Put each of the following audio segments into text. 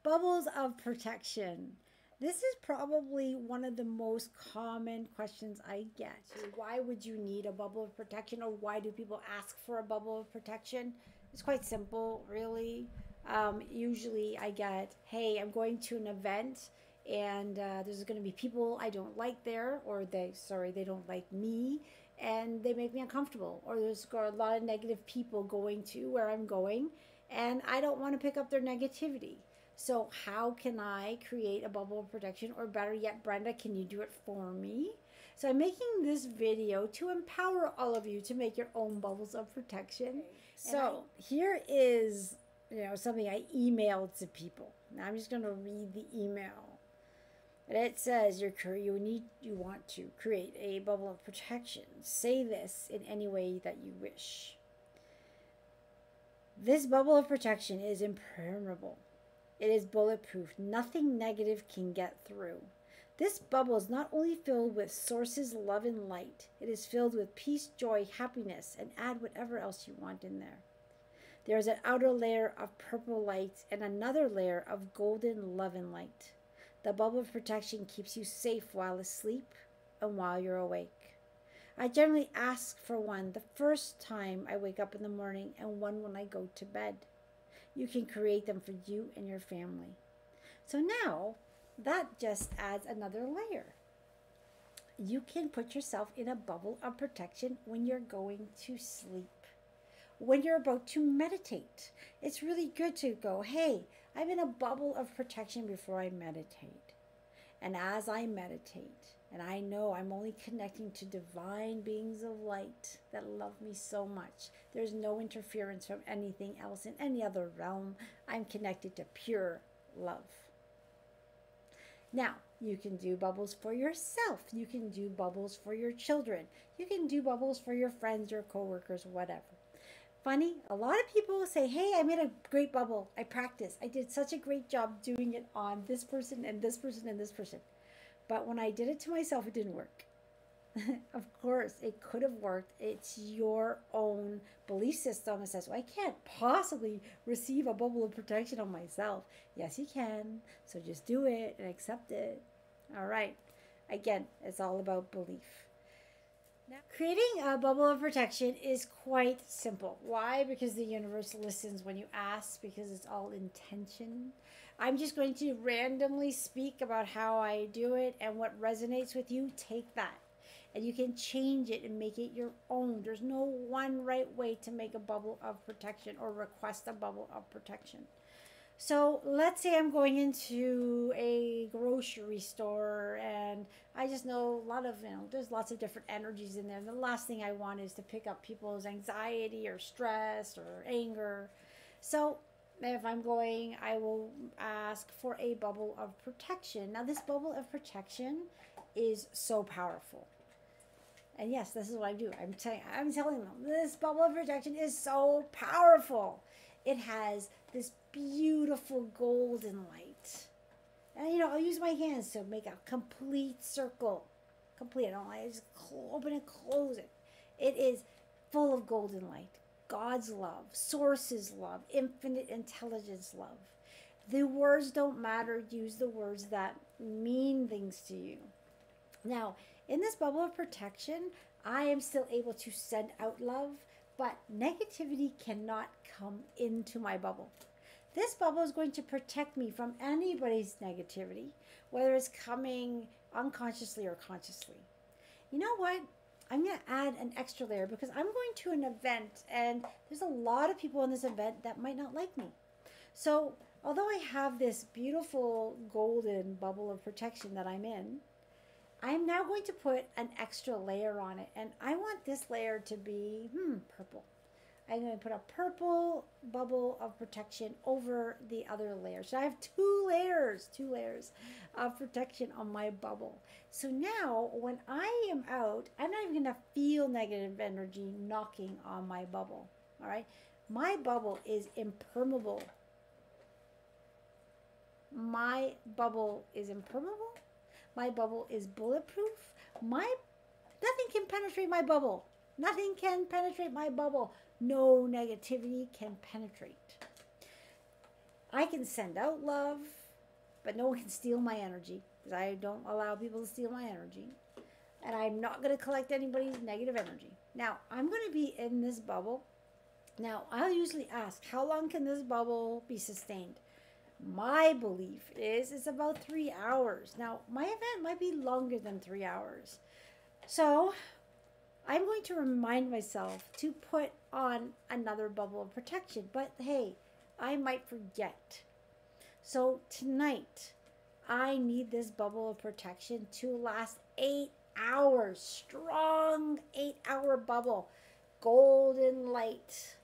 Bubbles of protection. This is probably one of the most common questions I get. Why would you need a bubble of protection, or why do people ask for a bubble of protection? It's quite simple, really. Usually I get, hey, I'm going to an event and there's going to be people I don't like there, or they don't like me and they make me uncomfortable, or there's a lot of negative people going to where I'm going and I don't want to pick up their negativity. So, how can I create a bubble of protection? Or better yet, Brenda, can you do it for me? So, I'm making this video to empower all of you to make your own bubbles of protection. So, here is something I emailed to people. Now, I'm just going to read the email. And it says you want to create a bubble of protection. Say this in any way that you wish. This bubble of protection is impermeable. It is bulletproof. Nothing negative can get through. This bubble is not only filled with sources, love, and light. It is filled with peace, joy, happiness, and add whatever else you want in there. There is an outer layer of purple light and another layer of golden love and light. The bubble of protection keeps you safe while asleep and while you're awake. I generally ask for one the first time I wake up in the morning and one when I go to bed. You can create them for you and your family. So now that just adds another layer. You can put yourself in a bubble of protection when you're going to sleep. When you're about to meditate, it's really good to go, hey, I'm in a bubble of protection before I meditate. And as I meditate, and I know I'm only connecting to divine beings of light that love me so much. There's no interference from anything else in any other realm. I'm connected to pure love. Now, you can do bubbles for yourself. You can do bubbles for your children. You can do bubbles for your friends, your coworkers, whatever. Funny, a lot of people say, hey, I made a great bubble. I practiced. I did such a great job doing it on this person and this person and this person. But when I did it to myself, it didn't work. Of course, it could have worked. It's your own belief system that says, well, I can't possibly receive a bubble of protection on myself. Yes, you can. So just do it and accept it. All right. Again, it's all about belief. Now, creating a bubble of protection is quite simple. Why? Because the universe listens when you ask, because it's all intention. I'm just going to randomly speak about how I do it, and what resonates with you, take that. And you can change it and make it your own. There's no one right way to make a bubble of protection or request a bubble of protection. So let's say I'm going into a grocery store and I just know a lot of, there's lots of different energies in there. And the last thing I want is to pick up people's anxiety or stress or anger. So if I'm going, I will ask for a bubble of protection. Now this bubble of protection is so powerful. And yes, this is what I do. I'm telling them this bubble of protection is so powerful. It has this beautiful golden light. And I'll use my hands to make a complete circle. Complete. I just open and close it. It is full of golden light. God's love, source's love, infinite intelligence love. The words don't matter. Use the words that mean things to you. Now, in this bubble of protection, I am still able to send out love, but negativity cannot come into my bubble. This bubble is going to protect me from anybody's negativity, whether it's coming unconsciously or consciously. You know what? I'm going to add an extra layer because I'm going to an event and there's a lot of people in this event that might not like me. So although I have this beautiful golden bubble of protection that I'm in, I'm now going to put an extra layer on it, and I want this layer to be purple. I'm going to put a purple bubble of protection over the other layer. So I have two layers of protection on my bubble. So now when I am out, I'm not even going to feel negative energy knocking on my bubble. All right. My bubble is impermeable. My bubble is impermeable. My bubble is bulletproof. Nothing can penetrate my bubble. Nothing can penetrate my bubble. No negativity can penetrate. I can send out love, but no one can steal my energy because I don't allow people to steal my energy. And I'm not going to collect anybody's negative energy. Now, I'm going to be in this bubble. Now, I'll usually ask, how long can this bubble be sustained? My belief is it's about 3 hours. Now, my event might be longer than 3 hours. So, I'm going to remind myself to put on another bubble of protection. But hey, I might forget. So, tonight, I need this bubble of protection to last 8 hours. Strong 8 hour bubble. Golden light.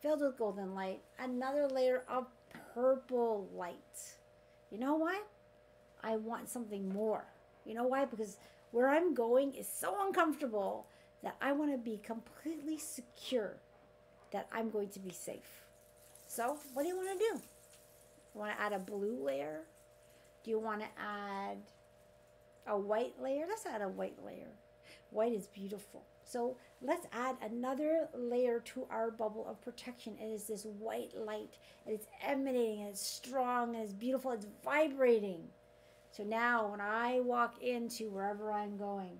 Filled with golden light. Another layer of purple light. You know what? I want something more. You know why? Because where I'm going is so uncomfortable that I want to be completely secure that I'm going to be safe. So, what do you want to do? You want to add a blue layer? Do you want to add a white layer? Let's add a white layer. White is beautiful. So let's add another layer to our bubble of protection. It is this white light. And it's emanating and it's strong and it's beautiful. It's vibrating. So now when I walk into wherever I'm going,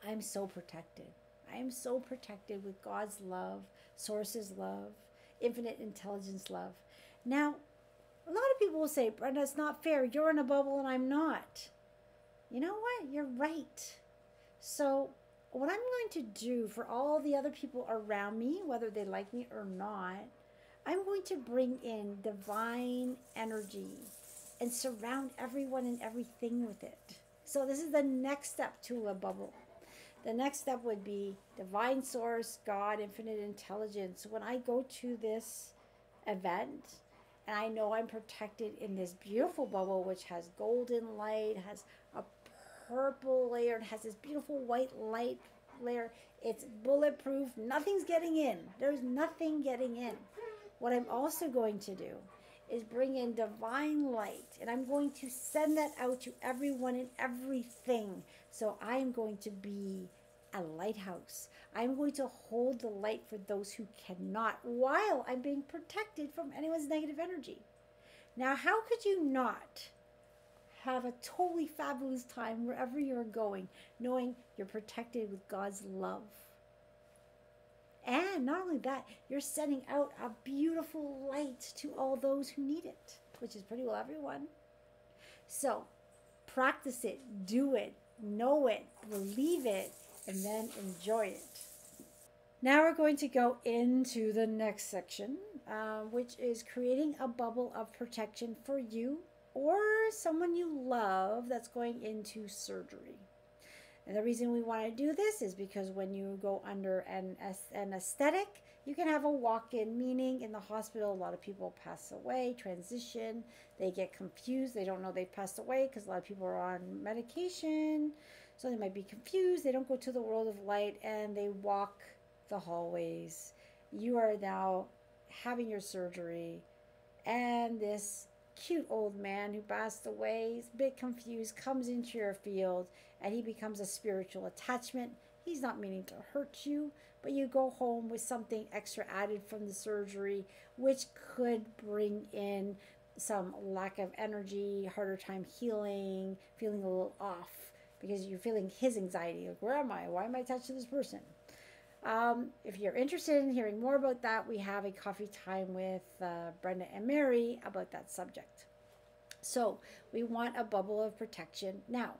I'm so protected. I am so protected with God's love, Source's love, infinite intelligence love. Now, a lot of people will say, Brenda, it's not fair. You're in a bubble and I'm not. You know what? You're right. So what I'm going to do for all the other people around me, whether they like me or not, I'm going to bring in divine energy and surround everyone and everything with it. So this is the next step to a bubble. The next step would be divine source, God, infinite intelligence. When I go to this event and I know I'm protected in this beautiful bubble, which has golden light, has a purple layer, and has this beautiful white light layer. It's bulletproof. Nothing's getting in. There's nothing getting in. What I'm also going to do is bring in divine light, and I'm going to send that out to everyone and everything. So I am going to be a lighthouse. I'm going to hold the light for those who cannot, while I'm being protected from anyone's negative energy. Now, how could you not have a totally fabulous time wherever you're going, knowing you're protected with God's love? And not only that, you're sending out a beautiful light to all those who need it, which is pretty well everyone. So practice it, do it, know it, believe it, and then enjoy it. Now we're going to go into the next section, which is creating a bubble of protection for you or someone you love that's going into surgery. And the reason we want to do this is because when you go under an anesthetic, you can have a walk-in, meaning in the hospital, a lot of people pass away, transition, they get confused, they don't know they've passed away because a lot of people are on medication, so they might be confused, they don't go to the world of light, and they walk the hallways. You are now having your surgery, and this cute old man who passed away, he's a bit confused, comes into your field, and he becomes a spiritual attachment. He's not meaning to hurt you, but you go home with something extra added from the surgery, which could bring in some lack of energy, harder time healing, feeling a little off because you're feeling his anxiety. Like, where am I? Why am I attached to this person? If you're interested in hearing more about that, we have a coffee time with Brenda and Mary about that subject. So we want a bubble of protection. Now,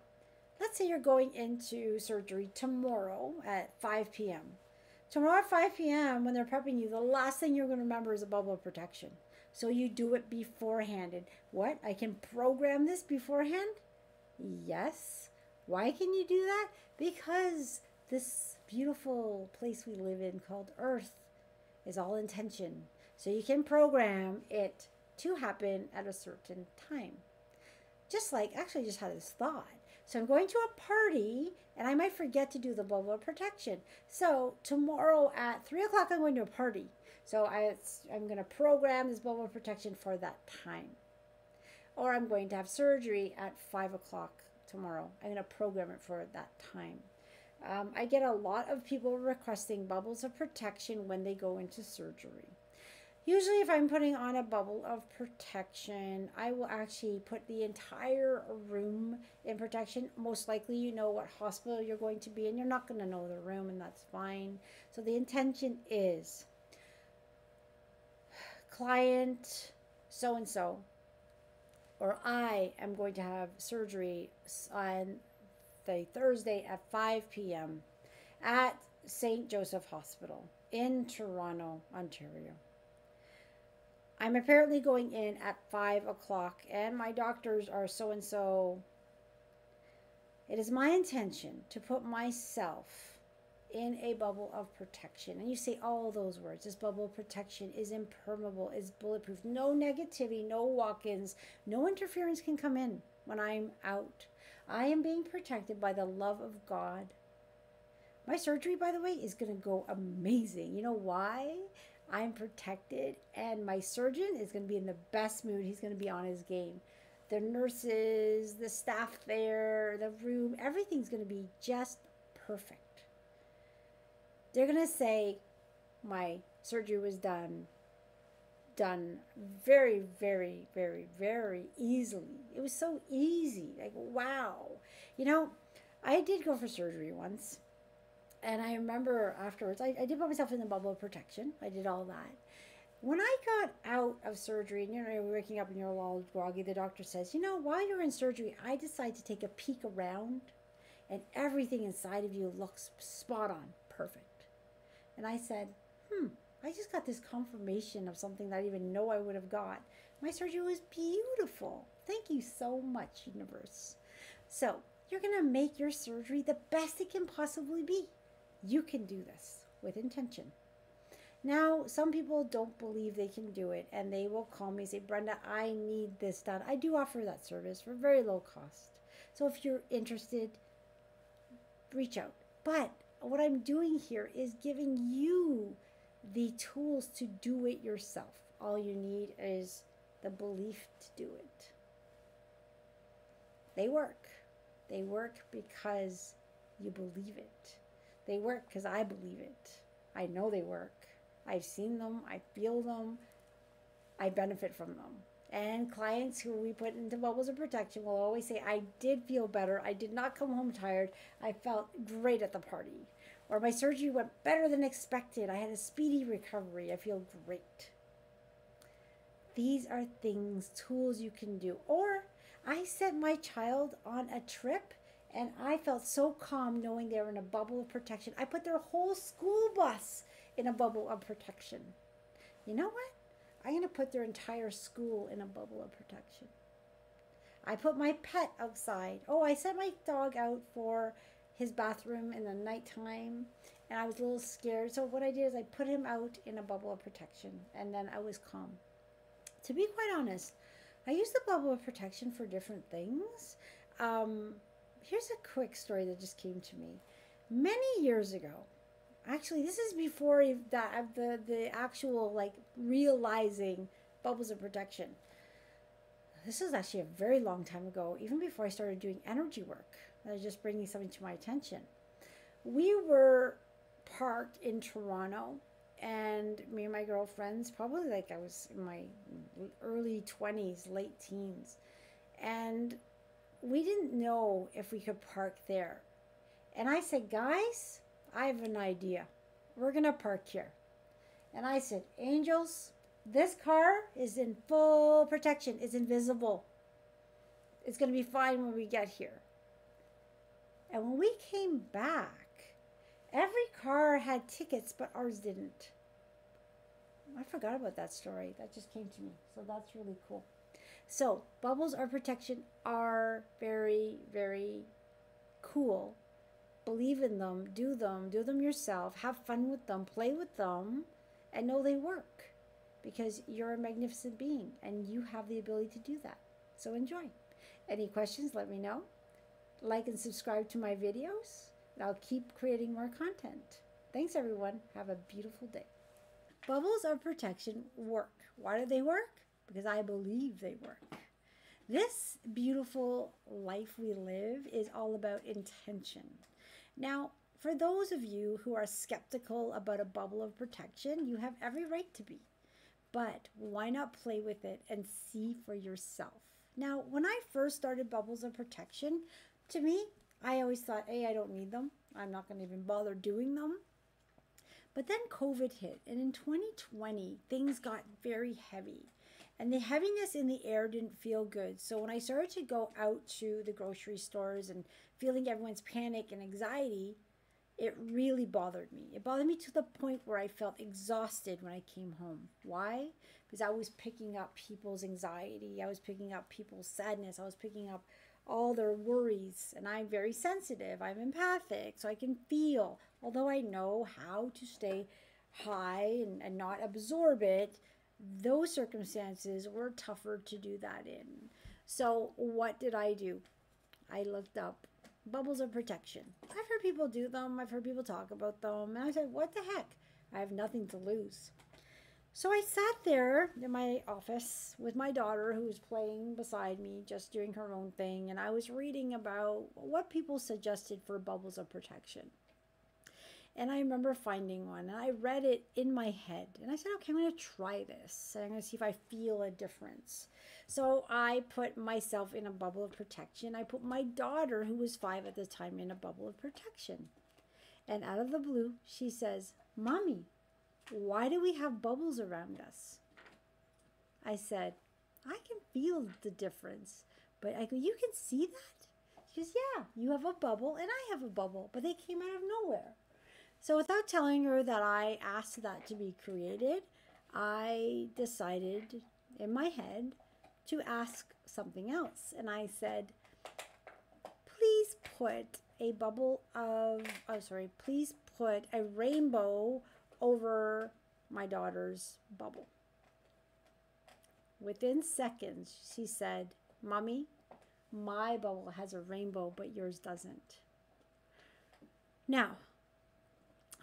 let's say you're going into surgery tomorrow at 5 p.m. Tomorrow at 5 p.m. when they're prepping you, the last thing you're going to remember is a bubble of protection. So you do it beforehand. And what? I can program this beforehand? Yes. Why can you do that? Because this beautiful place we live in called Earth is all intention. So you can program it to happen at a certain time. Just like, actually I just had this thought. So I'm going to a party and I might forget to do the bubble of protection. So tomorrow at 3 o'clock I'm going to a party. So I'm going to program this bubble of protection for that time. Or I'm going to have surgery at 5 o'clock tomorrow. I'm going to program it for that time. I get a lot of people requesting bubbles of protection when they go into surgery. Usually if I'm putting on a bubble of protection, I will actually put the entire room in protection. Most likely you know what hospital you're going to be in. You're not going to know the room, and that's fine. So the intention is client so and so, or I am going to have surgery on the Thursday at 5 p.m. at St. Joseph Hospital in Toronto, Ontario. I'm apparently going in at 5 o'clock, and my doctors are so and so. It is my intention to put myself in a bubble of protection. And you say all those words. This bubble of protection is impermeable, is bulletproof. No negativity, no walk ins, no interference can come in when I'm out. I am being protected by the love of God. My surgery, by the way, is going to go amazing. You know why? I'm protected, and my surgeon is going to be in the best mood. He's going to be on his game. The nurses, the staff there, the room, everything's going to be just perfect. They're going to say my surgery was done very, very, very, very easily. It was so easy. Like, wow. You know, I did go for surgery once. And I remember afterwards, I did put myself in the bubble of protection. I did all that. When I got out of surgery, and you're waking up and you're all groggy, the doctor says, you know, while you're in surgery, I decided to take a peek around, and everything inside of you looks spot on, perfect. And I said, I just got this confirmation of something that I didn't even know I would have got. My surgery was beautiful. Thank you so much, universe. So you're going to make your surgery the best it can possibly be. You can do this with intention. Now, some people don't believe they can do it, and they will call me and say, Brenda, I need this done. I do offer that service for very low cost. So if you're interested, reach out. But what I'm doing here is giving you the tools to do it yourself. All you need is the belief to do it. They work. They work because you believe it. They work because I believe it. I know they work. I've seen them. I feel them. I benefit from them. And clients who we put into bubbles of protection will always say, I did feel better. I did not come home tired. I felt great at the party. Or my surgery went better than expected. I had a speedy recovery. I feel great. These are things, tools you can do. Or I sent my child on a trip, and I felt so calm knowing they were in a bubble of protection. I put their whole school bus in a bubble of protection. You know what? I'm going to put their entire school in a bubble of protection. I put my pet outside. Oh, I sent my dog out for his bathroom in the nighttime, and I was a little scared. So what I did is I put him out in a bubble of protection, and then I was calm. To be quite honest, I use the bubble of protection for different things. Here's a quick story that just came to me. Many years ago, actually, this is before the actual, like, realizing bubbles of protection. This is actually a very long time ago, even before I started doing energy work. I was just bringing something to my attention. We were parked in Toronto, and me and my girlfriends, probably like I was in my early 20s, late teens, and we didn't know if we could park there. And I said, guys, I have an idea. We're going to park here. And I said, angels, this car is in full protection. It's invisible. It's going to be fine when we get here. And when we came back, every car had tickets, but ours didn't. I forgot about that story. That just came to me. So that's really cool. So bubbles of protection are very, very cool. Believe in them, do them yourself, have fun with them, play with them, and know they work, because you're a magnificent being and you have the ability to do that. So enjoy. Any questions, let me know. Like and subscribe to my videos, and I'll keep creating more content. Thanks, everyone. Have a beautiful day. Bubbles of protection work. Why do they work? Because I believe they work. This beautiful life we live is all about intention. Now, for those of you who are skeptical about a bubble of protection, you have every right to be. But why not play with it and see for yourself? Now, when I first started bubbles of protection, to me, I always thought, hey, I don't need them. I'm not going to even bother doing them. But then COVID hit, and in 2020, things got very heavy. And the heaviness in the air didn't feel good. So when I started to go out to the grocery stores and feeling everyone's panic and anxiety, it really bothered me. It bothered me to the point where I felt exhausted when I came home. Why? Because I was picking up people's anxiety. I was picking up people's sadness. I was picking up all their worries. And I'm very sensitive. I'm empathic. So I can feel, although I know how to stay high and not absorb it, those circumstances were tougher to do that in. So what did I do? I looked up bubbles of protection. I've heard people do them. I've heard people talk about them. And I said, what the heck? I have nothing to lose. So I sat there in my office with my daughter who was playing beside me, just doing her own thing. And I was reading about what people suggested for bubbles of protection. And I remember finding one, and I read it in my head. And I said, okay, I'm going to try this. And I'm going to see if I feel a difference. So I put myself in a bubble of protection. I put my daughter, who was 5 at the time, in a bubble of protection. And out of the blue, she says, Mommy, why do we have bubbles around us? I said, I can feel the difference. But I go, you can see that? She goes, yeah, you have a bubble and I have a bubble, but they came out of nowhere. So without telling her that I asked that to be created, I decided in my head to ask something else. And I said, please put a please put a rainbow over my daughter's bubble. Within seconds, she said, Mommy, my bubble has a rainbow, but yours doesn't. Now,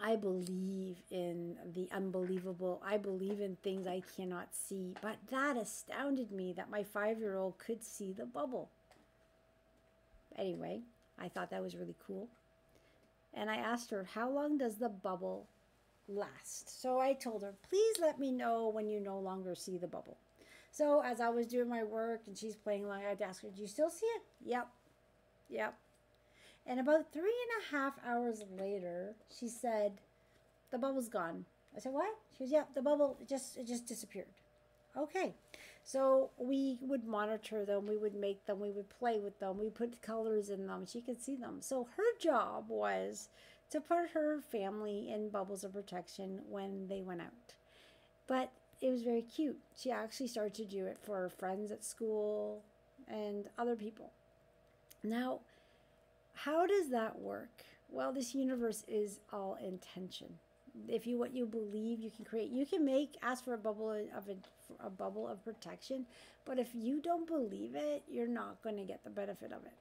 I believe in the unbelievable. I believe in things I cannot see. But that astounded me that my 5-year-old could see the bubble. Anyway, I thought that was really cool. And I asked her, how long does the bubble last? So I told her, please let me know when you no longer see the bubble. So as I was doing my work and she's playing along, I'd ask her, do you still see it? Yep. And about 3.5 hours later, she said, the bubble's gone. I said, what? She goes, yeah, the bubble, it just disappeared. Okay. So we would monitor them. We would make them. We would play with them. We put colors in them. She could see them. So her job was to put her family in bubbles of protection when they went out. But it was very cute. She actually started to do it for her friends at school and other people. Now, how does that work? Well, this universe is all intention. If you what you believe, you can create. You can ask for a bubble of protection, but if you don't believe it, you're not going to get the benefit of it.